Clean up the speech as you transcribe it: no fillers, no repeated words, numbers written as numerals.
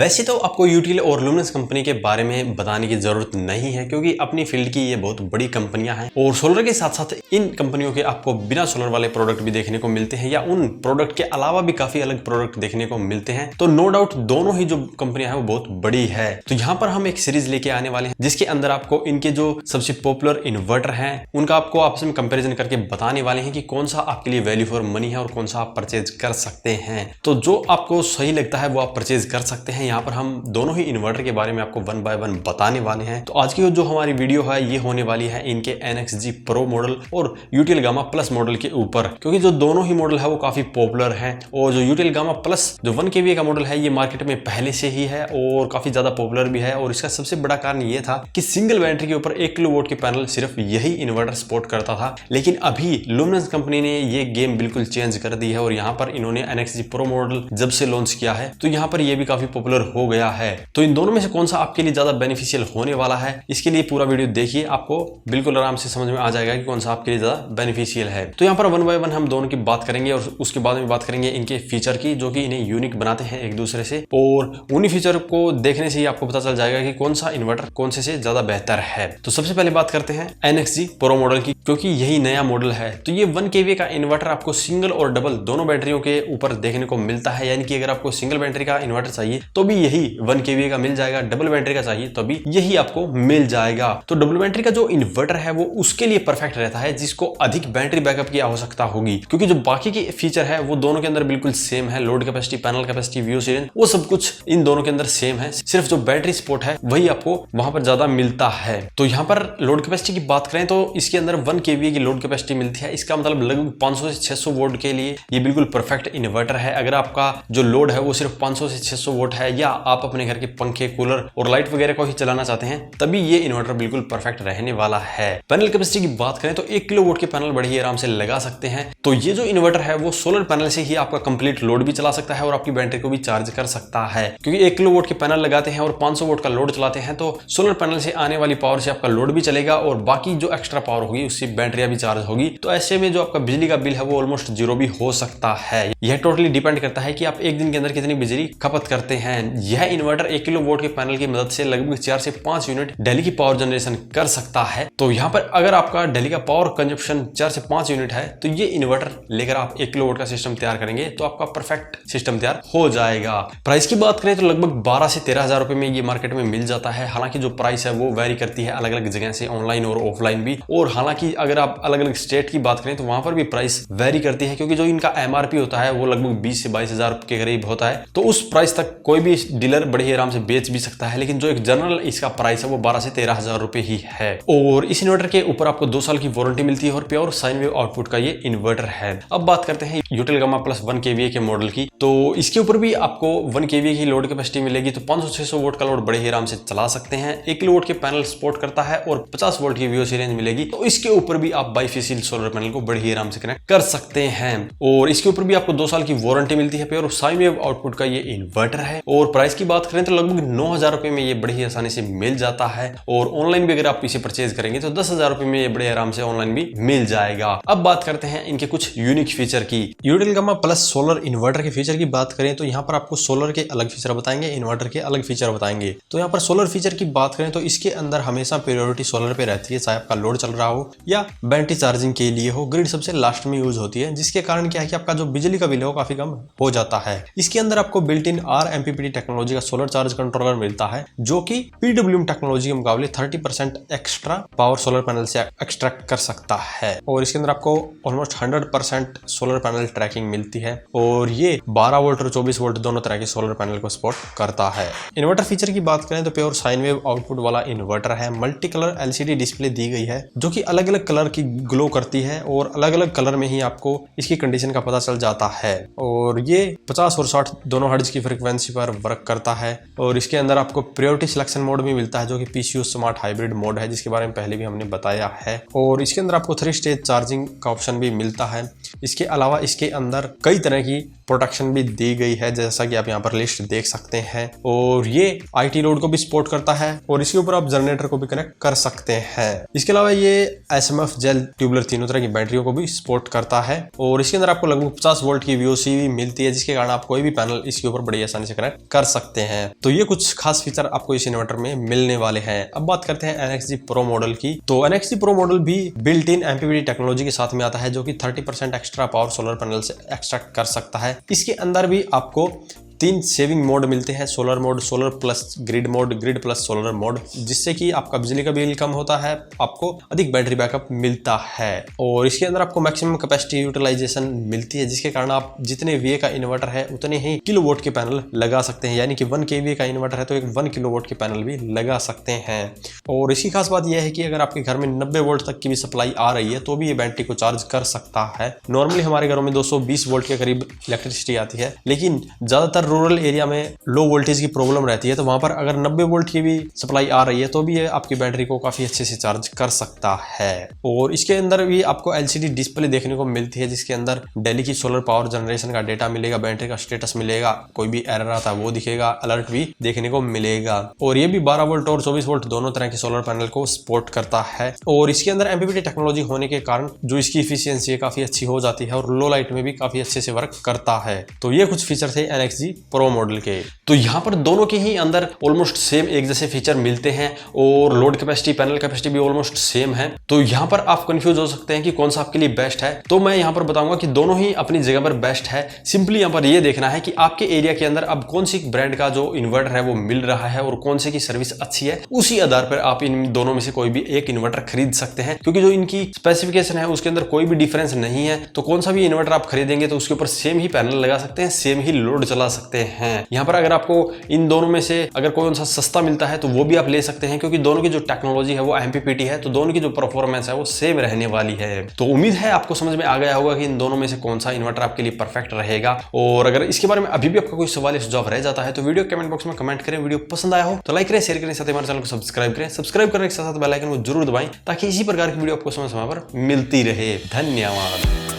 वैसे तो आपको यूटिल और लुमिनस कंपनी के बारे में बताने की जरूरत नहीं है, क्योंकि अपनी फील्ड की ये बहुत बड़ी कंपनियां हैं और सोलर के साथ साथ इन कंपनियों के आपको बिना सोलर वाले प्रोडक्ट भी देखने को मिलते हैं या उन प्रोडक्ट के अलावा भी काफी अलग प्रोडक्ट देखने को मिलते हैं। तो नो डाउट दोनों ही जो कंपनियां हैं वो बहुत बड़ी है। तो यहाँ पर हम एक सीरीज लेके आने वाले हैं जिसके अंदर आपको इनके जो सबसे पॉपुलर इन्वर्टर हैं उनका आपको आपस में कंपेरिजन करके बताने वाले हैं कि कौन सा आपके लिए वैल्यू फॉर मनी है और कौन सा आप परचेज कर सकते हैं। तो जो आपको सही लगता है वो आप परचेज कर सकते हैं। यहाँ पर हम दोनों ही इन्वर्टर के बारे में आपको वन बाय वन बताने वाले हैं। तो आज की जो हमारी वीडियो है ये होने वाली है इनके NXG Pro मॉडल और यूटिल गामा प्लस मॉडल के ऊपर, क्योंकि जो दोनों ही मॉडल है वो काफी पॉपुलर हैं और जो यूटिल गामा प्लस जो 1 kVA का मॉडल है ये मार्केट में पहले से ही है और काफी ज्यादा पॉपुलर भी है। और इसका सबसे बड़ा कारण ये था कि सिंगल बैटरी के ऊपर 1 किलोवाट के पैनल सिर्फ यही इन्वर्टर सपोर्ट करता था, लेकिन अभी लुमिनस कंपनी ने ये गेम बिल्कुल चेंज कर दी है और यहाँ पर इन्होंने NXG Pro मॉडल जब से लॉन्च किया है तो यहाँ पर ये भी काफी पॉपुलर हो गया है। तो इन दोनों में से कौन सा आपके लिए ज्यादा बेनिफिशियल होने वाला है, इसके लिए पूरा वीडियो देखिए, आपको बिल्कुल आराम से समझ में आ जाएगा कि कौन सा आपके लिए ज्यादा बेनिफिशियल है। तो यहाँ पर वन बाय वन हम दोनों की बात करेंगे और उसके बाद में बात करेंगे इनके फीचर की, जो कि इन्हें यूनिक बनाते हैं एक दूसरे से, और उन्हीं फीचर को देखने से ही आपको पता चल जाएगा कि कौन सा इन्वर्टर कौन से ज्यादा बेहतर है। तो सबसे पहले बात करते हैं NXG Pro मॉडल की, क्योंकि यही नया मॉडल है। तो ये 1 kVA का इन्वर्टर आपको सिंगल और डबल दोनों बैटरियों के ऊपर देखने को मिलता है, यानी कि अगर आपको सिंगल बैटरी का इन्वर्टर चाहिए तो भी यही 1 kVA का मिल जाएगा, डबल बैटरी का चाहिए तो भी यही आपको मिल जाएगा। तो डबल बैटरी का जो इन्वर्टर है वो उसके लिए परफेक्ट रहता है जिसको अधिक बैटरी बैकअप की आवश्यकता होगी, क्योंकि जो बाकी के फीचर है वो दोनों के अंदर बिल्कुल सेम है। Load capacity, panel capacity, view series, वो सब कुछ इन दोनों के अंदर सेम है, सिर्फ जो बैटरी सपोर्ट है वही आपको वहां पर ज्यादा मिलता है। तो यहाँ पर लोड कैपेसिटी की बात करें तो इसके अंदर 1 kVA की लोड कैपेसिटी मिलती है। इसका मतलब लगभग 500 से 600 वोल्ट के लिए ये बिल्कुल परफेक्ट इन्वर्टर है। अगर आपका जो लोड है वो सिर्फ 500 से 600 वोल्ट है या आप अपने घर के पंखे, कूलर और लाइट वगैरह को ही चलाना चाहते हैं तभी ये इन्वर्टर बिल्कुल परफेक्ट रहने वाला है। पैनल कैपेसिटी की बात करें तो 1 किलोवाट के पैनल बड़े ही आराम से लगा सकते हैं। तो ये जो इन्वर्टर है वो सोलर पैनल से ही आपका कंप्लीट लोड भी चला सकता है और आपकी बैटरी को भी चार्ज कर सकता है, क्योंकि 1 किलोवाट के पैनल लगाते हैं और 500 वोल्ट का लोड चलाते हैं तो सोलर पैनल से आने वाली पावर से आपका लोड भी चलेगा और बाकी जो एक्स्ट्रा पावर होगी उससे बैटरियां भी चार्ज होगी। तो ऐसे में जो आपका बिजली का बिल है वो ऑलमोस्ट जीरो भी हो सकता है। यह टोटली डिपेंड करता है कि आप एक दिन के अंदर कितनी बिजली खपत करते हैं। यह इन्वर्टर 1 किलोवाट के पैनल की मदद से लगभग 4 से 5 यूनिट डेली की पावर जनरेशन कर सकता है। तो यहाँ पर अगर आपका डेली का पावर कंजप्शन 4 से 5 यूनिट है तो ये इन्वर्टर लेकर आप 1 किलोवाट का सिस्टम तैयार करेंगे तो आपका परफेक्ट सिस्टम तैयार हो जाएगा। प्राइस की बात करें तो लगभग 12 से 13 हजार रुपए में ये मार्केट में मिल जाता है। हालांकि जो प्राइस है वो वेरी करती है अलग अलग जगह से, ऑनलाइन और ऑफलाइन भी, और हालांकि अगर आप अलग अलग स्टेट की बात करें तो वहां पर भी प्राइस वेरी करती है, क्योंकि जो इनका MRP होता है वो लगभग 20 से 22 हजार के करीब होता है। तो उस प्राइस तक कोई भी डीलर बड़े ही आराम से बेच भी सकता है, लेकिन जो एक जनरल इसका प्राइस है वो 12 से 13 हजार रुपए ही है। और इस इन्वर्टर के ऊपर आपको 2 साल की वारंटी मिलती है और प्योर साइन वेव आउटपुट का ये इन्वर्टर है। अब बात करते हैं यूटिल गामा प्लस 1 kVA के मॉडल की। तो इसके ऊपर भी आपको 1 kVA की लोड कैपेसिटी मिलेगी, तो 500-600 वोल्ट का लोड बड़े ही आराम से चला सकते हैं। 1 किलोवाट के पैनल सपोर्ट करता है और 50 वोल्ट की व्यू रेंज मिलेगी। तो इसके ऊपर भी आप बाइफेशियल सोलर पैनल को बड़े ही आराम से कनेक्ट कर सकते हैं और इसके ऊपर भी आपको 2 साल की वारंटी मिलती है। प्योर साइन वेव आउटपुट का ये इन्वर्टर है और प्राइस की बात करें तो लगभग 9,000 रुपए में ये बड़ी ही आसानी से मिल जाता है और ऑनलाइन भी अगर आप इसे परचेज करेंगे तो 10,000 रुपए में ये बड़े आराम से ऑनलाइन भी मिल जाएगा। अब बात करते हैं इनके कुछ यूनिक फीचर की। यूटिल गामा प्लस सोलर इन्वर्टर के फीचर की बात करें तो यहाँ पर आपको सोलर के अलग फीचर बताएंगे, इन्वर्टर के अलग फीचर बताएंगे। तो यहाँ पर सोलर फीचर की बात करें तो इसके अंदर हमेशा प्रायोरिटी सोलर पे रहती है, चाहे आपका लोड चल रहा हो या बैटरी चार्जिंग के लिए हो। ग्रिड सबसे लास्ट में यूज होती है, जिसके कारण क्या है कि आपका जो बिजली का बिल है वो काफी कम हो जाता है। इसके अंदर आपको बिल्ट इन RMPPT टेक्नोलॉजी का सोलर चार्ज कंट्रोलर मिलता है, जो कि PWM टेक्नोलॉजी के मुकाबले 30% एक्स्ट्रा पावर सोलर पैनल से एक्सट्रैक्ट कर सकता है। और इसके अंदर आपको ऑलमोस्ट 100% सोलर पैनल ट्रैकिंग मिलती है और ये 12 वोल्ट और 24 वोल्ट दोनों तरह के सोलर पैनल को सपोर्ट करता है। इन्वर्टर फीचर की बात करें तो प्योर साइन वेव आउटपुट वाला इन्वर्टर है। मल्टी कलर LCD डिस्प्ले दी गई है जो कि अलग अलग कलर की ग्लो करती है और अलग अलग कलर में ही आपको इसकी कंडीशन का पता चल जाता है। और ये 50 और 60 दोनों हर्ट्ज की फ्रीक्वेंसी पर वर्क करता है और इसके अंदर आपको प्रायोरिटी सिलेक्शन मोड भी मिलता है, जो कि PCU स्मार्ट हाइब्रिड मोड है, जिसके बारे में पहले भी हमने बताया है। और इसके अंदर आपको 3 स्टेज चार्जिंग का ऑप्शन भी मिलता है। इसके अलावा इसके अंदर कई तरह की प्रोटेक्शन भी दी गई है, जैसा कि आप यहाँ पर लिस्ट देख सकते हैं। और ये IT लोड को भी सपोर्ट करता है और इसके ऊपर आप जनरेटर को भी कनेक्ट कर सकते हैं। इसके अलावा ये SMF जेल ट्यूबुलर तीनों तरह की बैटरियों को भी सपोर्ट करता है और इसके अंदर आपको लगभग 50 वोल्ट की VOC भी मिलती है, जिसके कारण आप कोई भी पैनल इसके ऊपर बड़ी आसानी से कनेक्ट कर सकते हैं। तो ये कुछ खास फीचर आपको इस इन्वर्टर में मिलने वाले हैं। अब बात करते हैं NXG Pro मॉडल की। तो NXG Pro मॉडल भी बिल्ट इन MPPT टेक्नोलॉजी के साथ में आता है, जो कि 30% एक्स्ट्रा पावर सोलर पैनल से एक्सट्रैक्ट कर सकता है। इसके अंदर भी आपको 3 सेविंग मोड मिलते हैं, solar mode, solar plus grid mode, grid plus solar mode, जिससे कि आपका बिजली का बिल कम होता है, आपको अधिक बैटरी बैकअप मिलता है। और इसके अंदर आपको मैक्सिमम कैपेसिटी यूटिलाइजेशन मिलती है, जिसके कारण आप जितने VA का इन्वर्टर है उतने ही किलोवाट के पैनल लगा सकते हैं। यानी कि 1 kVA का इन्वर्टर है तो एक 1 किलोवाट के पैनल भी लगा सकते हैं। और इसकी खास बात यह है कि अगर आपके घर में 90 वोल्ट तक की भी सप्लाई आ रही है तो भी ये बैटरी को चार्ज कर सकता है। नॉर्मली हमारे घरों में 220 वोल्ट के करीब इलेक्ट्रिसिटी आती है, लेकिन ज्यादातर रूरल एरिया में लो वोल्टेज की प्रॉब्लम रहती है, तो वहां पर अगर 90 वोल्ट की भी सप्लाई आ रही है तो भी ये आपकी बैटरी को काफी अच्छे से चार्ज कर सकता है। और इसके अंदर भी आपको LCD डिस्प्ले देखने को मिलती है, जिसके अंदर डेली की सोलर पावर जनरेशन का डेटा मिलेगा, बैटरी का स्टेटस मिलेगा, कोई भी एरर आता है वो दिखेगा, अलर्ट भी देखने को मिलेगा। और ये भी 12 वोल्ट और 24 वोल्ट दोनों तरह के सोलर पैनल को सपोर्ट करता है। और इसके अंदर MPPT टेक्नोलॉजी होने के कारण जो इसकी इफिशियंसी है काफी अच्छी हो जाती है और लो लाइट में भी काफी अच्छे से वर्क करता है। तो ये कुछ फीचर थे NXG Pro मॉडल के। तो यहाँ पर दोनों के ही अंदर ऑलमोस्ट सेम एक जैसे फीचर मिलते हैं और लोड कैपेसिटी, पैनल कैपेसिटी भी ऑलमोस्ट सेम है। तो यहाँ पर आप कंफ्यूज हो सकते हैं कि कौन सा आपके लिए बेस्ट है। तो मैं यहाँ पर बताऊंगा कि दोनों ही अपनी जगह पर बेस्ट है। सिंपली यहाँ पर ये देखना है कि आपके एरिया के अंदर अब कौन सी ब्रांड का जो इन्वर्टर है वो मिल रहा है और कौन से की सर्विस अच्छी है, उसी आधार पर आप इन दोनों में से कोई भी एक इन्वर्टर खरीद सकते हैं। क्योंकि जो इनकी स्पेसिफिकेशन है उसके अंदर कोई भी डिफरेंस नहीं है, तो कौन सा भी इन्वर्टर आप खरीदेंगे तो उसके ऊपर सेम ही पैनल लगा सकते हैं, सेम ही लोड चला सकते हैं। यहाँ पर अगर आपको इन दोनों में से अगर कोई सा सस्ता मिलता है तो वो भी आप ले सकते हैं, क्योंकि दोनों की जो टेक्नोलॉजी है वो MPPT है, तो दोनों की जो परफॉर्मेंस है वो सेम रहने वाली है। तो उम्मीद है आपको समझ में आ गया होगा कि इन दोनों में से कौन सा इन्वर्टर आपके लिए परफेक्ट रहेगा। और अगर इसके बारे में अभी भी आपका कोई सवाल या सुझाव रह जाता है तो वीडियो कमेंट बॉक्स में कमेंट करें। वीडियो पसंद आया हो तो लाइक करें, शेयर करें, साथ ही हमारे चैनल को सब्सक्राइब करें। सब्सक्राइब करने के साथ बेल आइकन को जरूर दबाएं ताकि इसी प्रकार की वीडियो आपको समय समय पर मिलती रहे। धन्यवाद।